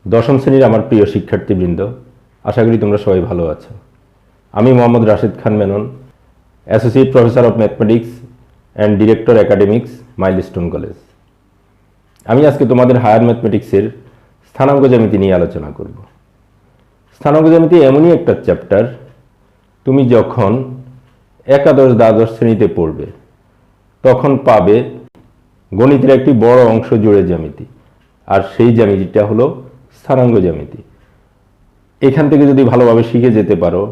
দশম শ্রেণীর আমার প্রিয় শিক্ষার্থীবৃন্দ, আশা করি তোমরা সবাই ভালো আছো। আমি Mohammad Rashed Khan Menon, associate professor of mathematics and director academics, Milestone College. আমি আজকে তোমাদের হায়ার ম্যাথমেটিক্সের স্থানাঙ্ক জ্যামিতি নিয়ে আলোচনা করব। স্থানাঙ্ক জ্যামিতি এমনই একটা চ্যাপ্টার, তুমি যখন একাদশ দ্বাদশ শ্রেণীতে পড়বে তখন পাবে গণিতের একটি বড় অংশ জুড়ে জ্যামিতি, আর সেই জ্যামিতিটা হলো স্থানাঙ্ক জ্যামিতি। এখান থেকে যদি ভালোভাবে শিখে যেতে পারো,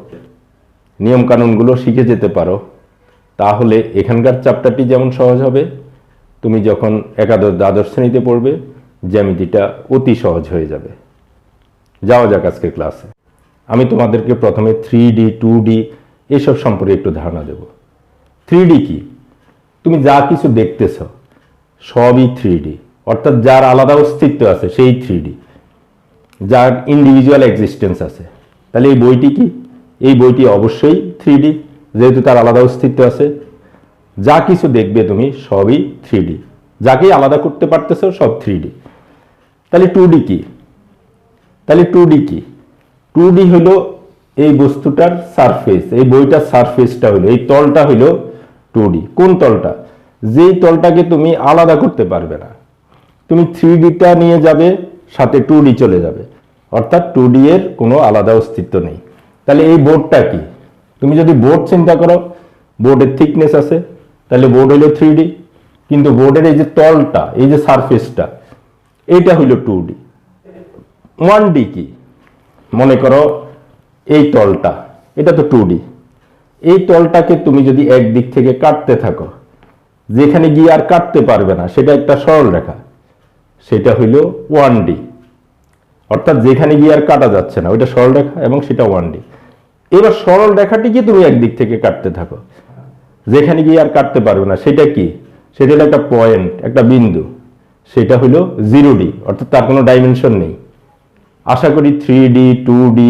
নিয়মকানুনগুলো শিখে যেতে পারো, তাহলে এখানকার চ্যাপ্টারটি যেমন সহজ হবে, তুমি যখন একাদশ দ্বাদশ শ্রেণীতে পড়বে জ্যামিতিটা অতি সহজ হয়ে যাবে। যাওয়া যাক আজকে ক্লাসে। আমি তোমাদেরকে প্রথমে 3D 2D এসব সম্পর্কে একটু ধারণা দেব। 3D কি? তুমি যা কিছু দেখতেছ সবই 3D, অর্থাৎ যার আলাদা অস্তিত্ব আছে সেই 3D, যার ইন্ডিভিজুয়াল এক্সিস্টেন্স আছে। তাহলে এই বইটি কি? এই বইটি অবশ্যই 3D, যেহেতু তার আলাদা অস্তিত্ব আছে। যা কিছু দেখবে তুমি সবই 3D, যাকেই আলাদা করতে পারতেছো সব 3D। তাহলে 2D কি? তাহলে 2D কি? 2D হলো এই বস্তুটার সারফেস, এই বইটার সারফেসটা হলো, এই তলটা হলো 2D। কোন তলটা? যেই তলটাকে তুমি আলাদা করতে পারবে না। তুমি 3Dটা নিয়ে যাবে, সাথে 2D চলে যাবে, অর্থাৎ 2D এর কোনো আলাদা অস্তিত্ব নেই। তাহলে এই বোর্ডটা কি? তুমি যদি বোর্ড চিন্তা করো, বোর্ডের থিকনেস আছে, তাহলে বোর্ড হইল 3D, কিন্তু বোর্ডের এই যে তলটা, এই যে সারফেসটা, এইটা হইল 2D। 1D কি? মনে করো এই তলটা, এটা তো 2D। এই তলটাকে তুমি যদি একদিক থেকে কাটতে থাকো, যেখানে গিয়ে আর কাটতে পারবে না, সেটা একটা সরল রেখা, সেটা হইল 1D। অর্থাৎ যেখানে গিয়ে আর কাটা যাচ্ছে না ওইটা সরল রেখা, এবং সেটা 1D। এবার সরল রেখাটিকে তুমি একদিক থেকে কাটতে থাকো, যেখানে গিয়ে আর কাটতে পারবে না, সেটা কি? সেটা হলো একটা পয়েন্ট, একটা বিন্দু, সেটা হলো 0D, অর্থাৎ তার কোনো ডাইমেনশন নেই। আশা করি 3D 2D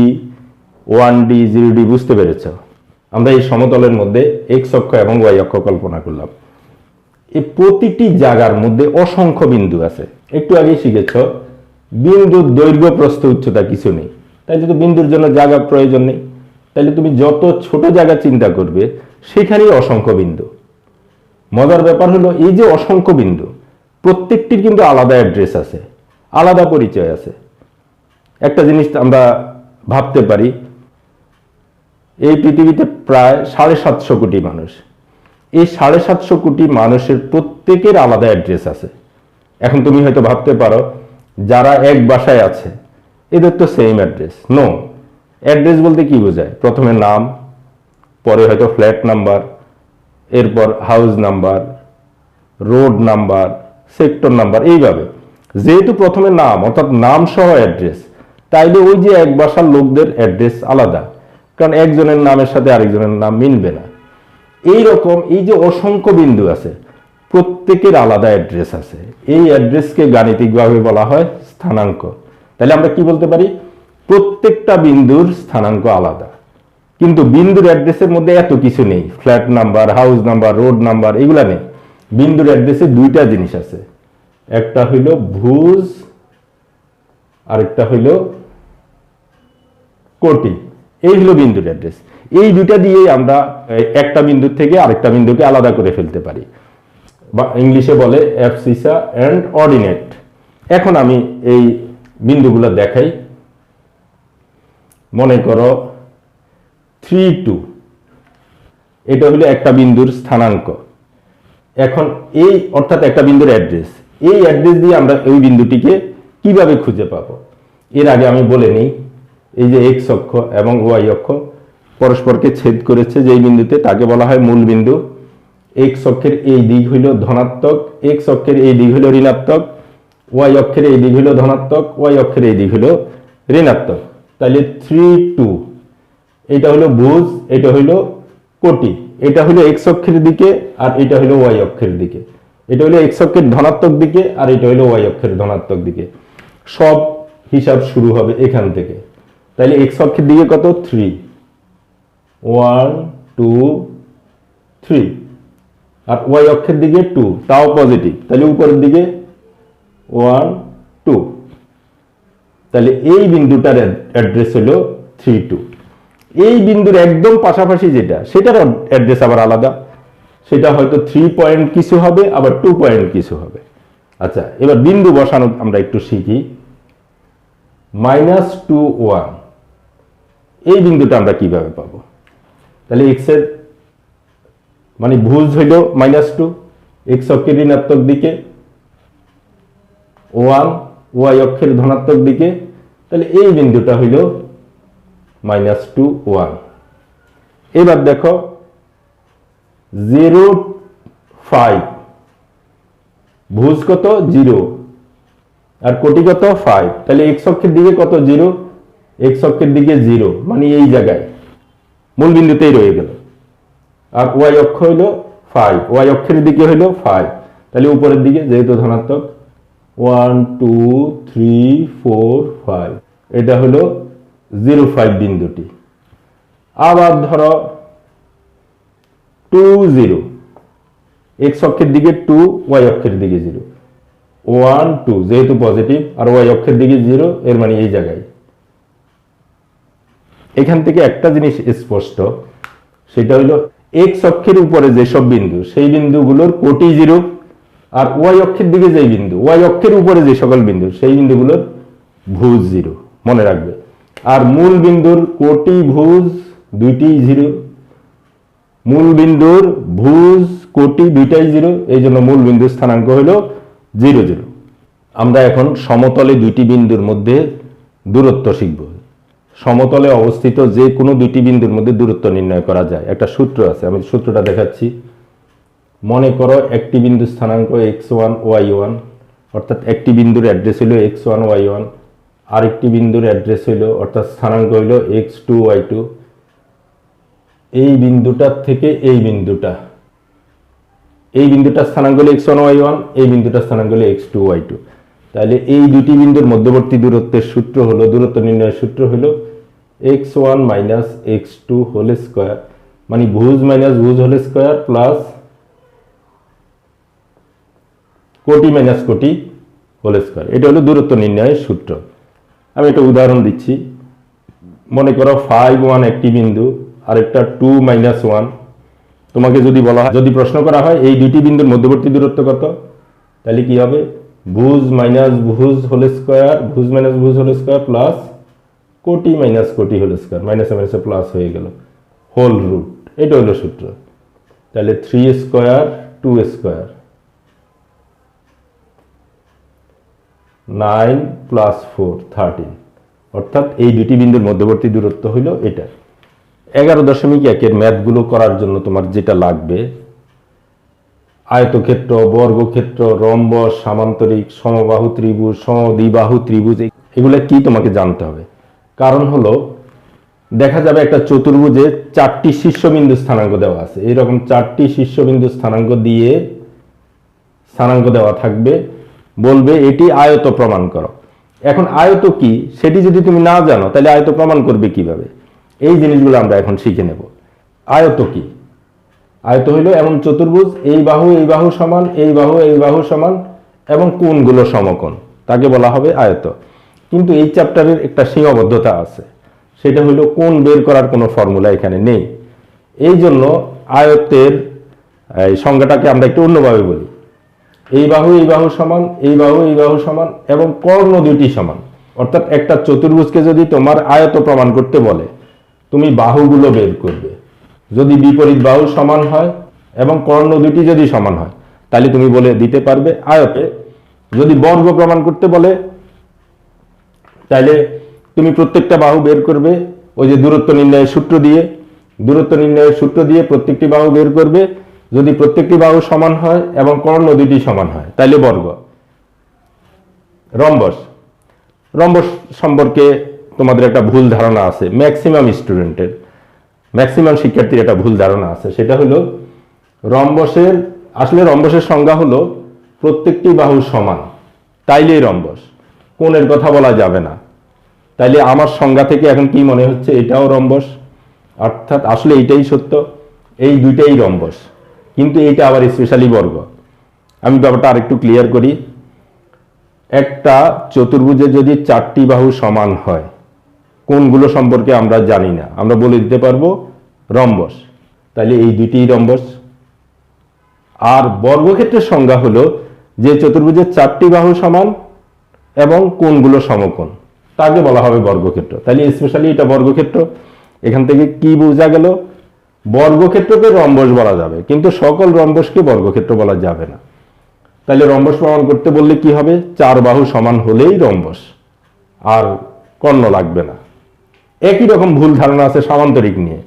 1D 0D বুঝতে পেরেছ। আমরা এই সমতলের মধ্যে এক্স অক্ষ এবং ওয়াই অক্ষ কল্পনা করলাম। এই প্রতিটি জায়গার মধ্যে অসংখ্য বিন্দু আছে। একটু আগেই শিখেছ বিন্দুর দৈর্ঘ্য প্রস্থ উচ্চতা কিছু নেই, তাইলে তো বিন্দুর জন্য জায়গা প্রয়োজন নেই। তাইলে তুমি যত ছোট জায়গা চিন্তা করবে সেখানেই অসংখ্য বিন্দু। মজার ব্যাপার হলো এই যে অসংখ্য বিন্দু, প্রত্যেকটির কিন্তু আলাদা অ্যাড্রেস আছে, আলাদা পরিচয় আছে। একটা জিনিস আমরা ভাবতে পারি, এই পৃথিবীতে প্রায় 750 কোটি মানুষ। এই 750 কোটি মানুষের প্রত্যেকের আলাদা অ্যাড্রেস আছে। এখন তুমি হয়তো ভাবতে পারো যারা এক বাসায় আছে এদের তো সেম অ্যাড্রেস। নো, অ্যাড্রেস বলতে কি বোঝায়? প্রথমে নাম, পরে হয়তো ফ্ল্যাট নাম্বার, এরপর house number, road number, sector number, এইভাবে। যেহেতু প্রথমে নাম, অর্থাৎ নাম সহ অ্যাড্রেস, তাইলে ওই যে এক বাসার লোকদের অ্যাড্রেস আলাদা, কারণ একজনের নামের সাথে আরেকজনের নাম মিলবে না। এই রকম এই যে অসংখ্য বিন্দু আছে, প্রত্যেকের আলাদা অ্যাড্রেস আছে। এই অ্যাড্রেসকে গাণিতিকভাবে বলা হয় স্থানাঙ্ক। তাহলে আমরা কি বলতে পারি? প্রত্যেকটা বিন্দুর স্থানাঙ্ক আলাদা, কিন্তু বিন্দুর অ্যাড্রেসের মধ্যে এত কিছু নেই। Flat number, house number, road number, এগুলা নেই। বিন্দুর অ্যাড্রেসে দুইটা জিনিস আছে, একটা হইল ভুজ, আরেকটা হইল কোটি। এই হলো বিন্দুর অ্যাড্রেস। এই দুইটা দিয়েই আমরা একটা বিন্দু থেকে আরেকটা বিন্দুকে আলাদা করে ফেলতে পারি, বা ইংলিশে বলে অ্যাবসিসা অ্যান্ড অর্ডিনেট। এখন আমি এই বিন্দুগুলো দেখাই। মনে করো 3 2, এটা হলো একটা বিন্দুর স্থানাঙ্ক। এখন এই অর্থাৎ একটা বিন্দুর অ্যাড্রেস, এই অ্যাড্রেস দিয়ে আমরা ওই বিন্দুটিকে কিভাবে খুঁজে পাবো? এর আগে আমি বলে নিই, এই যে এক্স অক্ষ এবং ওয়াই অক্ষ পরস্পরকে ছেদ করেছে যেই বিন্দুতে, তাকে বলা হয় মূল বিন্দু। এক্স অক্ষের এই দিক হইল ধনাত্মক, এক্স অক্ষের এই দিক হইল ঋণাত্মক, ওয়াই অক্ষের এই দিক হইল ধনাত্মক, ওয়াই অক্ষের এই দিক হইল ঋণাত্মক। তাহলে 3 2, এটা হইল ভুজ, এটা হইল কোটি। এটা হইল এক্স অক্ষের দিকে আর এটা হইল ওয়াই অক্ষের দিকে। এটা হইল এক্স অক্ষের ধনাত্মক দিকে আর এটা হইল ওয়াই অক্ষের ধনাত্মক দিকে। সব হিসাব শুরু হবে এখান থেকে। তাহলে এক্স অক্ষের দিকে কত? 3, 1 2 3, আর ওয়াই অক্ষের দিকে 2, তাও পজিটিভ। তাহলে উপরের দিকে 1 2। তাহলে এই বিন্দুটার অ্যাড্রেস হলো 3 2। এই বিন্দুর একদম পাশাপাশি যেটা, সেটার অ্যাড্রেস আবার আলাদা, সেটা হয়তো 3 পয়েন্ট কিছু হবে, আবার 2 পয়েন্ট কিছু হবে। আচ্ছা, এবার বিন্দু বসানো আমরা একটু শিখি। -2 1, এই বিন্দুটা আমরা কিভাবে পাবো? তাহলে x এর মানে ভুজ হইল -2, x অক্ষের ঋণাত্মক দিকে, 1 y অক্ষের ধনাত্মক দিকে, তাহলে এই বিন্দুটা হইল -2 1। এবার দেখো 0 5, ভুজ কত 0 আর কোটি কত 5, তাহলে x অক্ষের দিকে কত 0, x অক্ষের দিকে 0, মানে এই জায়গায় মূল বিন্দুতেই রয়ে গেল। আর y অক্ষ হইল 5, y অক্ষের দিকে হইল 5, তাহলে উপরের দিকে যেহেতু ধনাত্মক 1 2 3 4 5, এটা হলো 0 5 বিন্দুটি। আবার ধরো 2 0, x অক্ষের দিকে 2, y অক্ষের দিকে 0, 1 2 যেহেতু পজিটিভ, আর y অক্ষের দিকে 0, এর মানে এই জায়গায়। এখান থেকে একটা জিনিস স্পষ্ট, সেটা হলো x অক্ষের উপরে যেসব বিন্দু, সেই বিন্দুগুলোর কোটি 0, আর y অক্ষের দিকে যেই বিন্দু, y অক্ষের উপরে যে সকল বিন্দু, সেই বিন্দুগুলোর ভুজ 0 মনে রাখবে। আর মূল বিন্দুর কোটি ভুজ দুইটি 0, মূল বিন্দুর ভুজ কোটি দুইটাই 0, এই জন্য মূল বিন্দুর স্থানাঙ্ক হলো 0 0। আমরা এখন সমতলে দুইটি বিন্দুর মধ্যে দূরত্ব শিখব। সমতলে অবস্থিত যে কোনো দুইটি বিন্দুর মধ্যে দূরত্ব নির্ণয় করা যায়, একটা সূত্র আছে, আমি সূত্রটা দেখাচ্ছি। মনে করো একটি বিন্দু স্থানাঙ্ক x1 y1, অর্থাৎ একটি বিন্দুর অ্যাড্রেস হলো x1 y1, আরেকটি বিন্দুর অ্যাড্রেস হলো অর্থাৎ স্থানাঙ্ক হলো x2 y2। এই বিন্দুটার থেকে এই বিন্দুটা, এই বিন্দুটার স্থানাঙ্ক হলো x1 y1, এই বিন্দুটার স্থানাঙ্ক হলো x2 y2। তাহলে এই দুটি বিন্দুর মধ্যবর্তী দূরত্বের সূত্র হলো, দূরত্ব নির্ণয়ের সূত্র হলো x1 minus x2 whole square, মানে ভুজ মাইনাস ভুজ হোল স্কয়ার প্লাস কোটি মাইনাস কোটি হোল স্কয়ার। এটা হলো দূরত্ব নির্ণয়ের সূত্র। আমি একটা উদাহরণ দিচ্ছি। মনে করো 5 1 একটি বিন্দু, আরেকটা 2 -1। তোমাকে যদি বলা হয়, যদি প্রশ্ন করা হয় এই দুটি বিন্দুর মধ্যবর্তী দূরত্ব কত, তাহলে কি হবে? ভুজ মাইনাস ভুজ হোল স্কয়ার, ভুজ মাইনাস ভুজ হোল স্কয়ার প্লাস কোটি মাইনাস কোটি হোল স্কয়ার, মাইনাসে মাইনাসে প্লাস হয়ে গেল, হোল রুট। এটা হলো সূত্র। তাহলে 3 স্কয়ার 2 স্কয়ার 9 প্লাস 4 13, অর্থাৎ এই দুটি বিন্দুর মধ্যবর্তী দূরত্ব হইল এটা। 11.1 ম্যাথগুলো করার জন্য তোমার যেটা লাগবে, আয়তক্ষেত্র, বর্গক্ষেত্র, রম্বস, সামান্তরিক, সমবাহু ত্রিভুজ, সমদ্বিবাহু ত্রিভুজ, এগুলো কি তোমাকে জানতে হবে। কারণ হলো দেখা যাবে একটা চতুর্ভুজে 4টি শীর্ষবিন্দু স্থানাঙ্ক দেওয়া আছে, এরকম 4টি শীর্ষবিন্দু স্থানাঙ্ক দিয়ে স্থানাঙ্ক দেওয়া থাকবে, বলবে এটি আয়ত প্রমাণ করো। এখন আয়ত কি সেটি যদি তুমি না জানো, তাহলে আয়ত প্রমাণ করবে কিভাবে? এই জিনিসগুলো আমরা এখন শিখে নেব। আয়ত কি? আয়ত হইল এমন চতুর্ভুজ, এই বাহু সমান, এই বাহু সমান এবং কোণগুলো সমকোণ, তাকে বলা হবে আয়ত। কিন্তু এই চ্যাপ্টারের একটা সীমাবদ্ধতা আছে, সেটা হইল কোণ বের করার কোনো ফর্মুলা এখানে নেই। এই জন্য আয়তের সংজ্ঞাটাকে আমরা একটু অন্যভাবে বলি। এই বাহু সমান, এই বাহু সমান এবং কর্ণ দুইটি সমান। অর্থাৎ একটা চতুর্ভুজকে যদি তোমার আয়ত প্রমাণ করতে বলে, তুমি বাহুগুলো বের করবে। যদি বিপরীত বাহু সমান হয় এবং কর্ণ দুটি যদি সমান হয়, তাহলে তুমি বলে দিতে পারবে আয়তে। যদি বর্গ প্রমাণ করতে বলে, তাহলে তুমি প্রত্যেকটা বাহু বের করবে ওই যে দূরত্ব নির্ণয়ের সূত্র দিয়ে প্রত্যেকটি বাহু বের করবে। যদি প্রত্যেকটি বাহু সমান হয় এবং কর্ণ দুটি সমান হয়, তাহলে বর্গ। রম্বস সম্পর্কে তোমাদের একটা ভুল ধারণা আছে, ম্যাক্সিমাম শিক্ষার্থীর একটা ভুল ধারণা আছে। সেটা হলো রম্বসের সংজ্ঞা হলো প্রত্যেকটি বাহু সমান, তাইলেই রম্বস, কোণের কথা বলা যাবে না। তাইলে আমার সংজ্ঞা থেকে এখন কি মনে হচ্ছে? এটাও রম্বস, অর্থাৎ আসলে এইটাই সত্য, এই দুইটাই রম্বস, কিন্তু এইটা আবার স্পেশালি বর্গ। আমি ব্যাপারটা আরেকটু ক্লিয়ার করি। একটা চতুর্ভুজে যদি 4টি বাহু সমান হয়, কোনগুলো সম্পর্কে আমরা জানি না, আমরা বলে দিতে পারবো রম্বস। তাহলে এই দুটি রম্বস। আর বর্গক্ষেত্রের সংজ্ঞা হলো যে চতুর্ভুজের 4টি বাহু সমান এবং কোণগুলো সমকোণ, তাকে বলা হবে বর্গক্ষেত্র। তাহলে স্পেশালি এটা বর্গক্ষেত্র। এখান থেকে কি বোঝা গেল? বর্গক্ষেত্রকে রম্বস বলা যাবে, কিন্তু সকল রম্বসকে বর্গক্ষেত্র বলা যাবে না। তাহলে রম্বস প্রমাণ করতে বললে কি হবে? 4 বাহু সমান হলেই রম্বস, আর কর্ণ লাগবে না। একই রকম ভুল ধারণা আছে সামান্তরিক নিয়ে।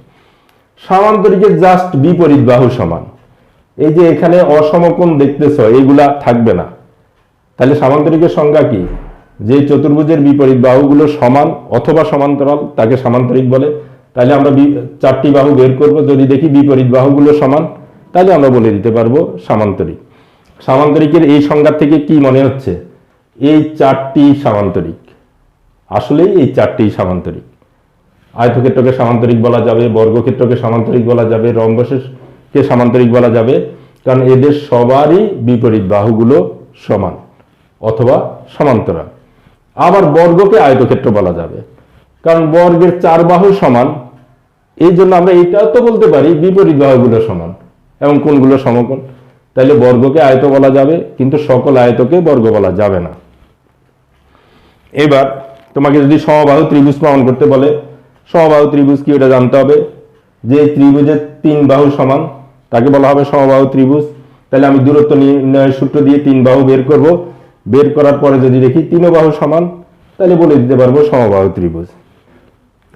সামান্তরিকের জাস্ট বিপরীত বাহু সমান, এই যে এখানে অসমকোণ দেখতেছ, এইগুলা থাকবে না। তাহলে সামান্তরিকের সংজ্ঞা কি? যে চতুর্ভুজের বিপরীত বাহুগুলো সমান অথবা সমান্তরাল, তাকে সামান্তরিক বলে। তাহলে আমরা 4টি বাহু বের করব, যদি দেখি বিপরীত বাহুগুলো সমান, তাহলে আমরা বলে দিতে পারবো সামান্তরিক। সামান্তরিকের এই সংজ্ঞা থেকে কি মনে হচ্ছে? এই 4টি সামান্তরিক, আসলেই এই 4টি সামান্তরিক। আয়তক্ষেত্রকে সামান্তরিক বলা যাবে, বর্গক্ষেত্রকে সামান্তরিক বলা যাবে, রম্বসকে সামান্তরিক বলা যাবে, কারণ এদের সবারই বিপরীত বাহুগুলো সমান অথবা সমান্তরাল। আবার বর্গকে আয়তক্ষেত্র বলা যাবে, কারণ বর্গের 4 বাহু সমান, এই জন্য আমরা এটাও তো বলতে পারি বিপরীত বাহুগুলো সমান এবং কোণগুলো সমকোণ। তাহলে বর্গকে আয়ত বলা যাবে, কিন্তু সকল আয়তকে বর্গ বলা যাবে না। এবার তোমাকে যদি সমবাহু ত্রিভুজ প্রমাণ করতে বলে, সমবাহু ত্রিভুজ কি এটা জানতে হবে। যে ত্রিভুজের 3 বাহু সমান, তাকে বলা হবে সমবাহু ত্রিভুজ। তাহলে আমি দূরত্ব নির্ণয়ের সূত্র দিয়ে 3 বাহু বের করব, বের করার পরে যদি দেখি 3 বাহু সমান, তাহলে বলে দিতে পারবো সমবাহু ত্রিভুজ।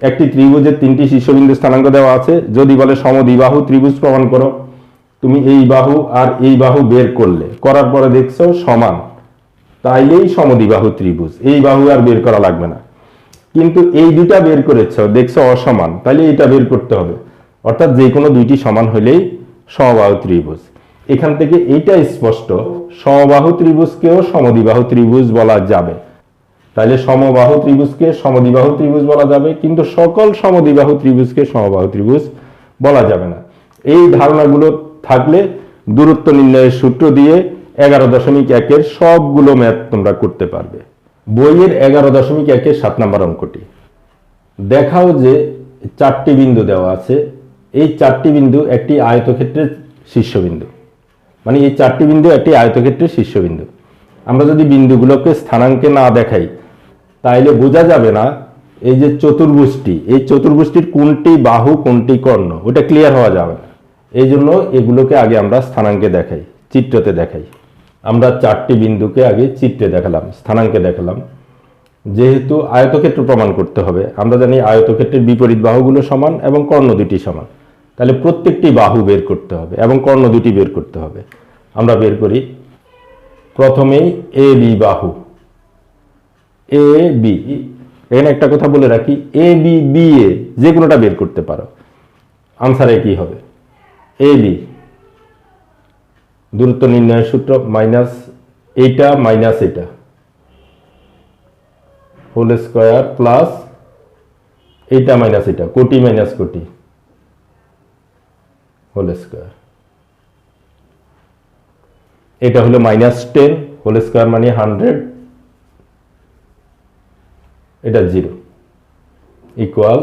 একটি ত্রিভুজের 3টি শীর্ষবিন্দু স্থানাঙ্ক দেওয়া আছে, যদি বলে সমদ্বিবাহু ত্রিভুজ প্রমাণ করো, তুমি এই বাহু আর এই বাহু বের করলে, করার পরে দেখছো সমান, তাইলেই সমদ্বিবাহু ত্রিভুজ, এই বাহু আর বের করা লাগবে না। কিন্তু এই দুটা বের করেছো, দেখছো অসমান, তাহলে এটা বের করতে হবে। অর্থাৎ যে কোনো দুইটি সমান হলেই সমবাহু ত্রিভুজ। এখান থেকে এইটা স্পষ্ট, সমবাহু ত্রিভুজকেও সমদ্বিবাহু ত্রিভুজ বলা যাবে। তাহলে সমবাহু ত্রিভুজকে সমদ্বিবাহু ত্রিভুজ বলা যাবে, কিন্তু সকল সমদ্বিবাহু ত্রিভুজকে সমবাহু ত্রিভুজ বলা যাবে না। এই ধারণাগুলো থাকলে দূরত্ব নির্ণয়ের সূত্র দিয়ে 11.1-এর সবগুলো ম্যাথ তোমরা করতে পারবে। বইয়ের 11.1-এর 7 নম্বর অঙ্কটি দেখাও যে 4টি বিন্দু দেওয়া আছে, এই 4টি বিন্দু একটি আয়তক্ষেত্রের শীর্ষবিন্দু, মানে এই 4টি বিন্দু একটি আয়তক্ষেত্রের শীর্ষবিন্দু। আমরা যদি বিন্দুগুলোকে স্থানাঙ্কে না দেখাই, তাইলে বোঝা যাবে না এই যে চতুর্ভুজটি, এই চতুর্ভুজটির কোনটি বাহু কোনটি কর্ণ, ওটা ক্লিয়ার হওয়া যাবে না। এই জন্য এগুলোকে আগে আমরা স্থানাঙ্কে দেখাই, চিত্রতে দেখাই। আমরা 4টি বিন্দুকে আগে চিত্রে দেখালাম, স্থানাঙ্কে দেখালাম। যেহেতু আয়তক্ষেত্র প্রমাণ করতে হবে, আমরা জানি আয়তক্ষেত্রের বিপরীত বাহুগুলো সমান এবং কর্ণ দুটি সমান, তাহলে প্রত্যেকটি বাহু বের করতে হবে এবং কর্ণ দুটি বের করতে হবে। আমরা বের করি। প্রথমেই এ বি বাহু, এ বি। এখানে একটা কথা বলে রাখি, এ বি বি এ যে কোনোটা বের করতে পারো। আনসারে কি হবে? এ বি, দূরত্ব নির্ণয়ের সূত্র মাইনাস এইটা মাইনাস এটা হোল স্কয়ার প্লাস এইটা মাইনাস এটা, কোটি মাইনাস কোটি হোল স্কয়ার। এটা হলো -10 হোল স্কয়ার মানে 100, এটা 0 ইকুয়াল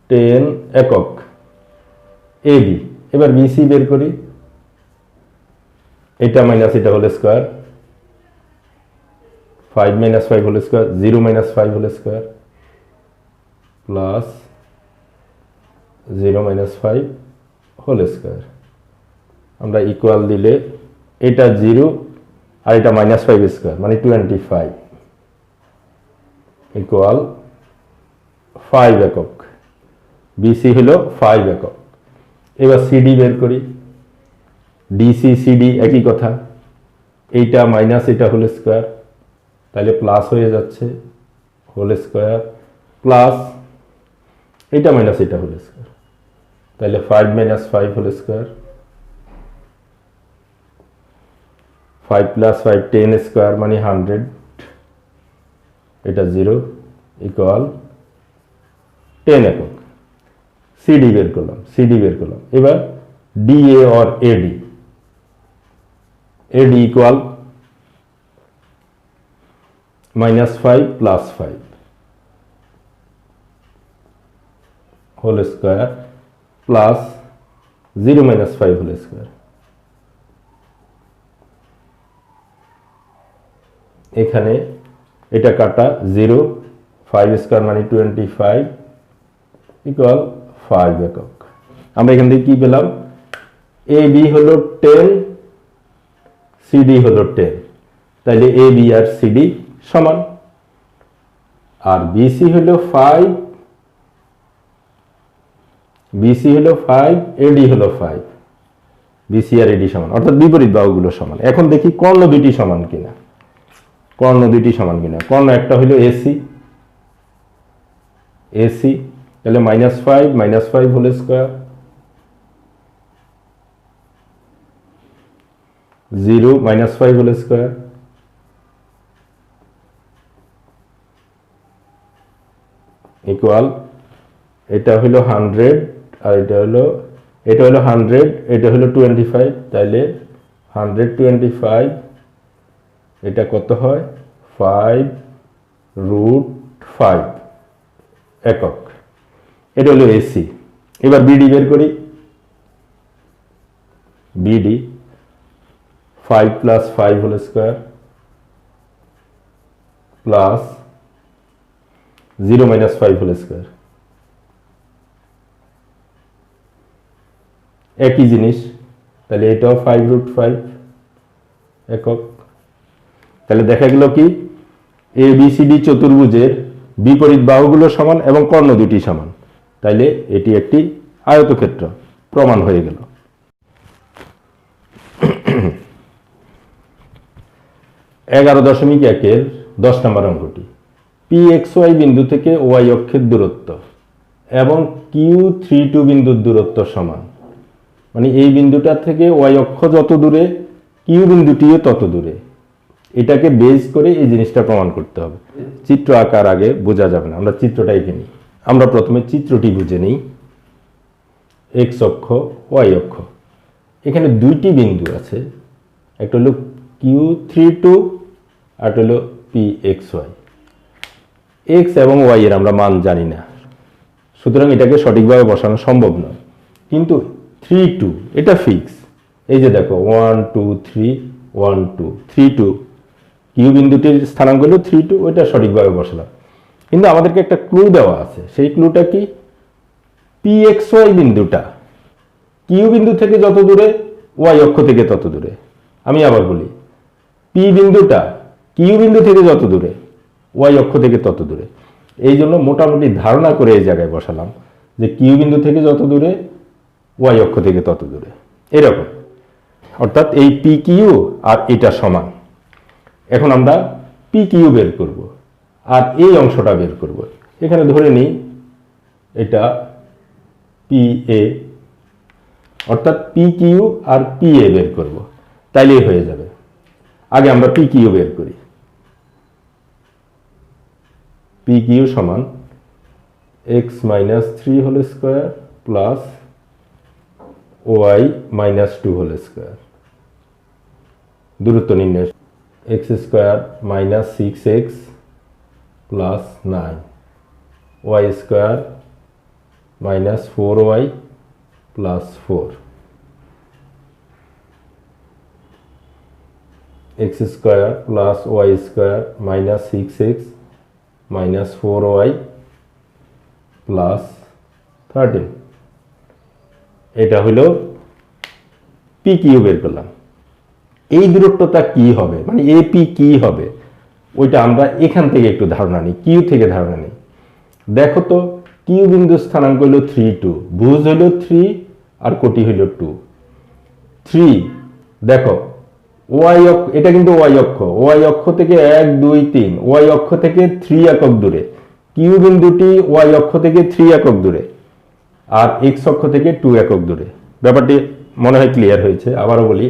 10 একক এ বি। এবার বিসি বের করি, এটা মাইনাস এটা whole square, 5 - 5 whole square, 0 - 5 whole square plus 0 - 5 whole square. আমরা ইকুয়াল দিলে এটা 0 আর এটা -5 স্কয়ার মানে 25 ইকুয়াল 5 একক। বিসি হলো 5 একক। এবার সিডি বের করি, ডিসি সিডি একই কথা, এইটা মাইনাস এটা হোল স্কয়ার, তাহলে প্লাস হয়ে যাচ্ছে হোল স্কয়ার প্লাস এইটা মাইনাস এটা হোল স্কয়ার, তাহলে 5 - 5 হোল স্কয়ার, 5 + 5 10 স্কয়ার মানে 100, এটা 0 ইকুয়াল 10 একক। সিডি বের করলাম, সিডি বের করলাম। এবার DA or AD, AD equal -5 + 5 whole square plus 0 - 5 whole square. এখানে এটা কাটা 0, 5 স্কয়ার মানে 25 ইকুয়াল 5 একক। আমরা এখান থেকে কি পেলাম? AB হলো 10, CD হলো 10, তাইলে AB আর CD সমান। আর BC হলো 5, BC হলো 5, AD হলো 5, BC আর AD সমান, অর্থাৎ বিপরীত বাহুগুলো সমান। এখন দেখি কর্ণ দুটি সমান কিনা। কর্ণ দুটি সমান কিনা, কর্ণ একটা হলো AC, তাহলে -5 - 5 whole square 0 - 5 whole square equal, এটা হলো 100 আর এটা হলো 100, এটা হলো 25, তাইলে 125 এটা কত হয়? 5√5 একক। এটা হলো এসি। এবার বিডি বের করি। BD 5 + 5 whole square plus 0 - 5 whole square, একই জিনিস, তাহলে এটাও 5√5 একক। তাহলে দেখা গেল কি ABCD চতুর্ভুজের বিপরীত বাহুগুলো সমান এবং কর্ণ দুটি সমান, তাইলে এটি একটি আয়তক্ষেত্র প্রমাণ হয়ে গেল। 11.1-এর 10 নম্বর অঙ্কটি, PXY বিন্দু থেকে Y অক্ষের দূরত্ব এবং Q32 বিন্দুর দূরত্ব সমান, মানে এই বিন্দুটা থেকে Y অক্ষ যত দূরে Q বিন্দুটিও তত দূরে। এটাকে বেস করে এই জিনিসটা প্রমাণ করতে হবে। চিত্র আঁকার আগে বোঝা যাবে না, আমরা চিত্রটা এঁকে নিই। আমরা প্রথমে চিত্রটি বুঝে নিই। X অক্ষ, Y অক্ষ, এখানে দুইটি বিন্দু আছে, একটা হলো Q32 আর একটা হলো PXY। X এবং Y এর আমরা মান জানি না, সুতরাং এটাকে সঠিকভাবে বসানো সম্ভব নয়। কিন্তু 32 এটা ফিক্স, এই যে দেখো 1 2 3 1 2 32, কিউ বিন্দুটির স্থানাঙ্ক হলো 32, ওইটা সঠিকভাবে বসালাম। কিন্তু আমাদেরকে একটা ক্লু দেওয়া আছে, সেই ক্লুটা কি? PXY বিন্দুটা কিউ বিন্দু থেকে যত দূরে Y অক্ষ থেকে তত দূরে। আমি আবার বলি, P বিন্দুটা কিউ বিন্দু থেকে যত দূরে Y অক্ষ থেকে তত দূরে। এই জন্য মোটামুটি ধারণা করে এই জায়গায় বসালাম যে কিউ বিন্দু থেকে যত দূরে Y অক্ষ থেকে তত দূরে, এরকম। অর্থাৎ এই PQ আর এটা সমান। এখন আমরা PQ বের করব আর এই অংশটা বের করব। এখানে ধরে নিই এটা PA, অর্থাৎ PQ আর PA বের করব, তাইলেই হয়ে যাবে। আগে আমরা PQ বের করি। PQ সমান x - 3 whole square plus y - 2 whole square. দূরত্ব নির্ণয়, x square - 6x plus 9, y square - 4y plus 4, x square plus y square - 6x - 4y plus 13। এটা হলো PQ বের করলাম। এই দূরত্বটা কি হবে, মানে AP কি হবে, ওইটা আমরা এখান থেকে একটু ধারণা নিই, কিউ থেকে ধারণা নিই। দেখো তো, কিউ বিন্দু স্থানাঙ্ক হলো 3 2, ভুজ হলো 3 আর কোটি হলো 2। 3 দেখো Y অক্ষ, এটা কিন্তু Y অক্ষ, Y অক্ষ থেকে 1 2 3, Y অক্ষ থেকে 3 একক দূরে। কিউ বিন্দুটি Y অক্ষ থেকে 3 একক দূরে আর X অক্ষ থেকে 2 একক দূরে। ব্যাপারটি মনে হয় ক্লিয়ার হয়েছে। আবারও বলি,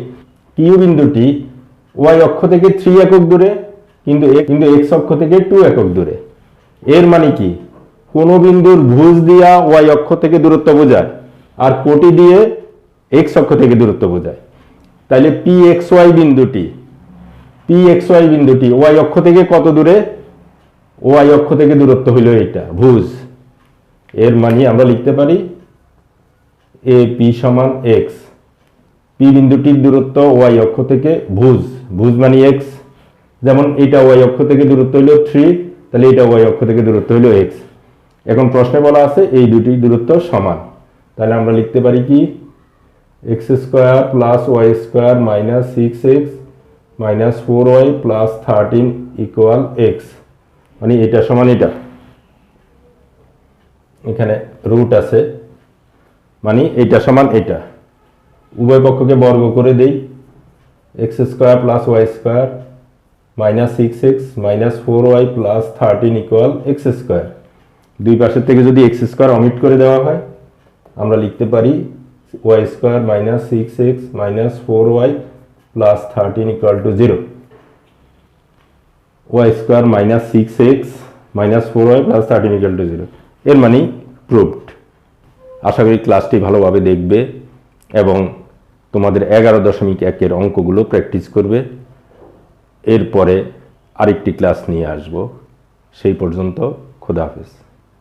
কিউ বিন্দুটি Y অক্ষ থেকে 3 একক দূরে, কিন্তু X অক্ষ থেকে 2 একক দূরে। এর মানে কি, কোন বিন্দুর ভুজ দিয়া Y অক্ষ থেকে দূরত্ব বোঝায় আর কোটি দিয়ে X অক্ষ থেকে দূরত্ব বোঝায়। তাহলে PXY বিন্দুটি, P পি এক্স ওয়াই বিন্দুটি ওয়াই অক্ষ থেকে কত দূরে, ওয়াই অক্ষ থেকে দূরত্ব হইল এইটা ভুজ। এর মানে আমরা লিখতে পারি এ পি সমান এক্স। পি বিন্দুটির দূরত্ব ওয়াই অক্ষ থেকে ভুজ, ভুজ মানে এক্স। যেমন এটা ওয়াই অক্ষ থেকে দূরত্ব হইল 3, তাহলে এটা ওয়াই অক্ষ থেকে দূরত্ব হইল এক্স। এখন প্রশ্নে বলা আছে এই দুটি দূরত্ব সমান, তাহলে আমরা লিখতে পারি কি x square plus y square minus 6x minus 4y plus 13 equal x. মানে এটা সমান এটা, এখানে রুট আছে, মানে এটা সমান এটা। উভয় পক্ষকে বর্গ করে দেই, x square plus y square minus 6x minus 4y plus 13 equal x square. দুই পাশের থেকে যদি এক্স স্কোয়ার অমিট করে দেওয়া হয় আমরা লিখতে পারি y square minus 6x minus 4y plus 13 equal to 0। Y square minus 6x minus 4y plus 13 equal to 0। এর মানে প্রুভড। আশা করি ক্লাসটি ভালোভাবে দেখবে এবং তোমাদের 11.1 অঙ্কগুলো প্র্যাকটিস করবে। এরপরে আরেকটি ক্লাস নিয়ে আসব। সেই পর্যন্ত খোদা হাফেজ।